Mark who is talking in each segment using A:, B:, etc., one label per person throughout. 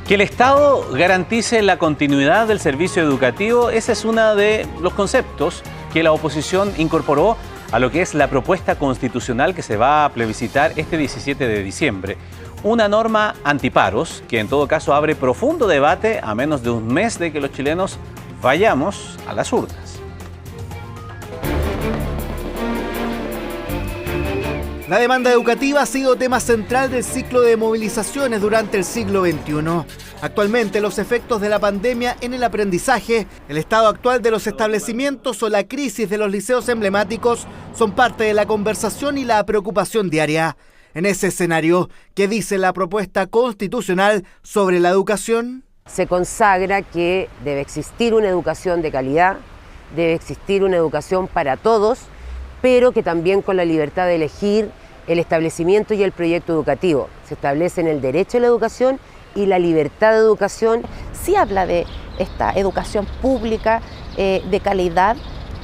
A: Que el Estado garantice la continuidad del servicio educativo, ese es uno de los conceptos que la oposición incorporó a lo que es la propuesta constitucional que se va a plebiscitar este 17 de diciembre. Una norma antiparos que en todo caso abre profundo debate a menos de un mes de que los chilenos vayamos a las urnas.
B: La demanda educativa ha sido tema central del ciclo de movilizaciones durante el siglo XXI. Actualmente, los efectos de la pandemia en el aprendizaje, el estado actual de los establecimientos o la crisis de los liceos emblemáticos son parte de la conversación y la preocupación diaria. En ese escenario, ¿qué dice la propuesta constitucional sobre la educación?
C: Se consagra que debe existir una educación de calidad, debe existir una educación para todos, pero que también con la libertad de elegir el establecimiento y el proyecto educativo. Se establecen el derecho a la educación y la libertad de educación.
D: Sí habla de esta educación pública de calidad,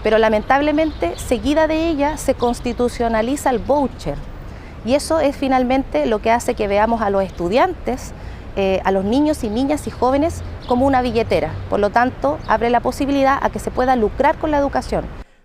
D: pero lamentablemente seguida de ella se constitucionaliza el voucher. Y eso es finalmente lo que hace que veamos a los estudiantes, a los niños y niñas y jóvenes como una billetera. Por lo tanto, abre la posibilidad a que se pueda lucrar con la educación.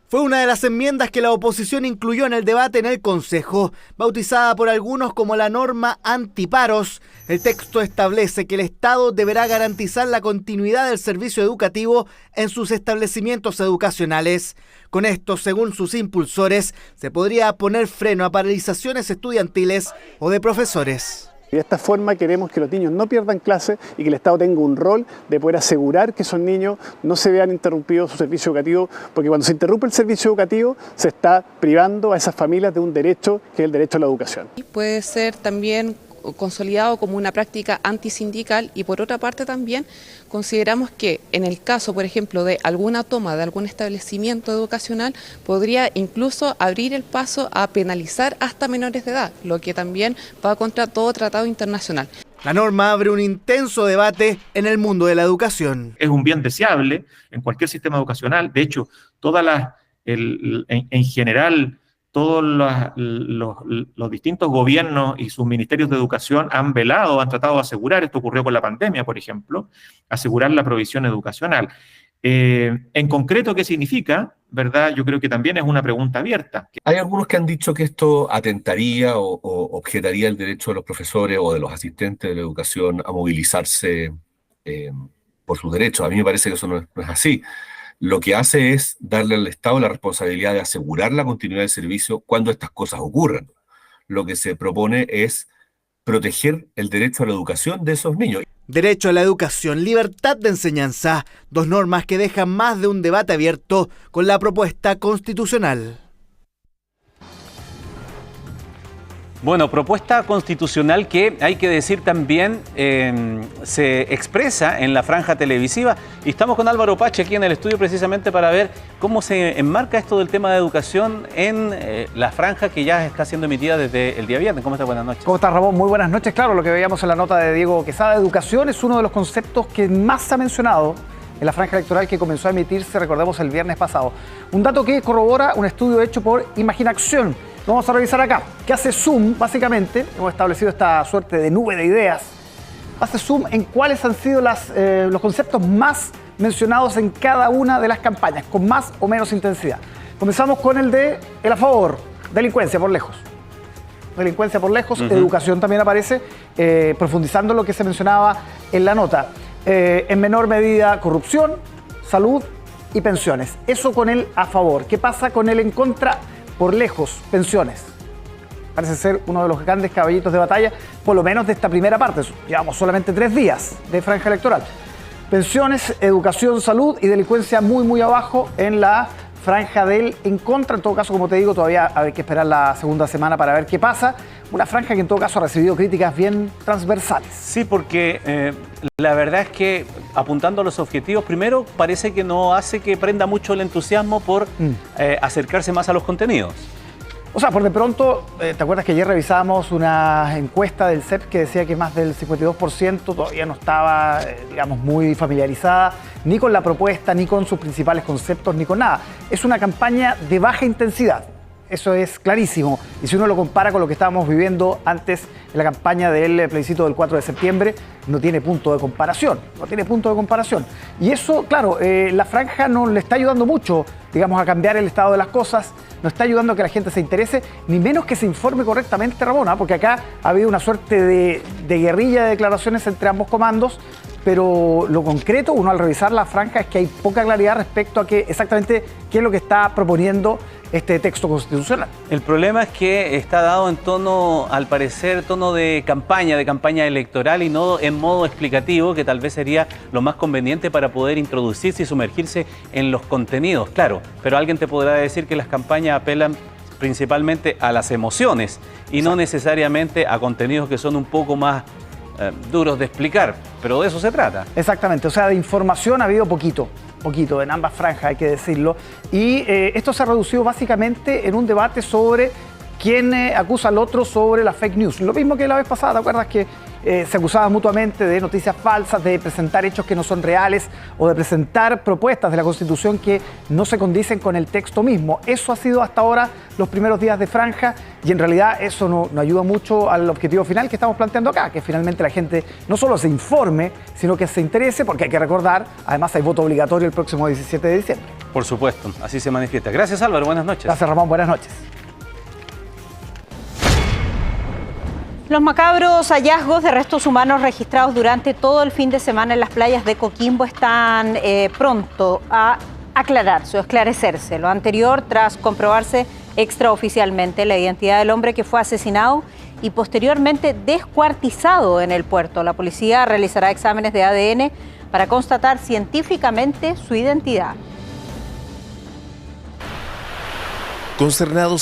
B: Fue una de las enmiendas que la oposición incluyó en el debate en el Consejo. Bautizada por algunos como la norma antiparos, el texto establece que el Estado deberá garantizar la continuidad del servicio educativo en sus establecimientos educacionales. Con esto, según sus impulsores, se podría poner freno a paralizaciones estudiantiles o de profesores.
E: De esta forma queremos que los niños no pierdan clase y que el Estado tenga un rol de poder asegurar que esos niños no se vean interrumpidos su servicio educativo, porque cuando se interrumpe el servicio educativo se está privando a esas familias de un derecho que es el derecho a la educación.
F: Puede ser también consolidado como una práctica antisindical y por otra parte también consideramos que en el caso, por ejemplo, de alguna toma de algún establecimiento educacional podría incluso abrir el paso a penalizar hasta menores de edad, lo que también va contra todo tratado internacional.
B: La norma abre un intenso debate en el mundo de la educación.
G: Es un bien deseable en cualquier sistema educacional. De hecho, en general, todos los distintos gobiernos y sus ministerios de educación han velado, han tratado de asegurar, esto ocurrió con la pandemia, por ejemplo, asegurar la provisión educacional. En concreto, ¿qué significa? ¿Verdad? Yo creo que también es una pregunta abierta.
H: Hay algunos que han dicho que esto atentaría o objetaría el derecho de los profesores o de los asistentes de la educación a movilizarse por sus derechos. A mí me parece que eso no es así. Lo que hace es darle al Estado la responsabilidad de asegurar la continuidad del servicio cuando estas cosas ocurran. Lo que se propone es proteger el derecho a la educación de esos niños.
B: Derecho a la educación, libertad de enseñanza, dos normas que dejan más de un debate abierto con la propuesta constitucional.
A: Bueno, propuesta constitucional que hay que decir también se expresa en la franja televisiva y estamos con Álvaro Pache aquí en el estudio precisamente para ver cómo se enmarca esto del tema de educación en la franja que ya está siendo emitida desde el día viernes. ¿Cómo estás? Buenas noches.
I: ¿Cómo estás, Ramón? Muy buenas noches. Claro, lo que veíamos en la nota de Diego Quesada, educación es uno de los conceptos que más se ha mencionado en la franja electoral que comenzó a emitirse, recordemos, el viernes pasado. Un dato que corrobora un estudio hecho por Imaginación. Lo vamos a revisar acá. ¿Qué hace Zoom? Básicamente, hemos establecido esta suerte de nube de ideas. Hace Zoom en cuáles han sido los conceptos más mencionados en cada una de las campañas, con más o menos intensidad. Comenzamos con el de el a favor, delincuencia por lejos. Delincuencia por lejos, educación también aparece, profundizando lo que se mencionaba en la nota. En menor medida, corrupción, salud y pensiones. Eso con el a favor. ¿Qué pasa con el en contra? Por lejos, pensiones. Parece ser uno de los grandes caballitos de batalla, por lo menos de esta primera parte. Llevamos solamente 3 días de franja electoral. Pensiones, educación, salud y delincuencia muy abajo en la franja del en contra. En todo caso, como te digo, todavía hay que esperar la segunda semana para ver qué pasa. Una franja que en todo caso ha recibido críticas bien transversales.
A: Sí, porque la verdad es que apuntando a los objetivos, primero parece que no hace que prenda mucho el entusiasmo por acercarse más a los contenidos.
I: O sea, por de pronto, ¿te acuerdas que ayer revisábamos una encuesta del CEP que decía que más del 52% todavía no estaba, digamos, muy familiarizada ni con la propuesta, ni con sus principales conceptos, ni con nada? Es una campaña de baja intensidad. eso es clarísimo. Y si uno lo compara con lo que estábamos viviendo antes en la campaña del plebiscito del 4 de septiembre, no tiene punto de comparación, no tiene punto de comparación. Y eso, claro, la franja no le está ayudando mucho, digamos, a cambiar el estado de las cosas, no está ayudando a que la gente se interese, ni menos que se informe correctamente, Ramón, porque acá ha habido una suerte de guerrilla de declaraciones entre ambos comandos, pero lo concreto, uno al revisar la franja, es que hay poca claridad respecto a exactamente qué es lo que está proponiendo este texto constitucional.
A: El problema es que está dado en tono, al parecer, tono de campaña electoral y no en modo explicativo, que tal vez sería lo más conveniente para poder introducirse y sumergirse en los contenidos, claro. Pero alguien te podrá decir que las campañas apelan principalmente a las emociones y no necesariamente a contenidos que son un poco más duros de explicar, pero de eso se trata.
I: Exactamente, o sea, de información ha habido poquito en ambas franjas, hay que decirlo, y esto se ha reducido básicamente en un debate sobre quién acusa al otro sobre las fake news. Lo mismo que la vez pasada, ¿te acuerdas que se acusaban mutuamente de noticias falsas, de presentar hechos que no son reales o de presentar propuestas de la Constitución que no se condicen con el texto mismo? Eso ha sido hasta ahora los primeros días de franja y en realidad eso no ayuda mucho al objetivo final que estamos planteando acá, que finalmente la gente no solo se informe, sino que se interese, porque hay que recordar, además hay voto obligatorio el próximo 17 de diciembre.
A: Por supuesto, así se manifiesta. Gracias, Álvaro, buenas noches.
I: Gracias, Ramón, buenas noches.
J: Los macabros hallazgos de restos humanos registrados durante todo el fin de semana en las playas de Coquimbo están pronto a aclararse o esclarecerse. Lo anterior tras comprobarse extraoficialmente la identidad del hombre que fue asesinado y posteriormente descuartizado en el puerto. La policía realizará exámenes de ADN para constatar científicamente su identidad.
K: Consternados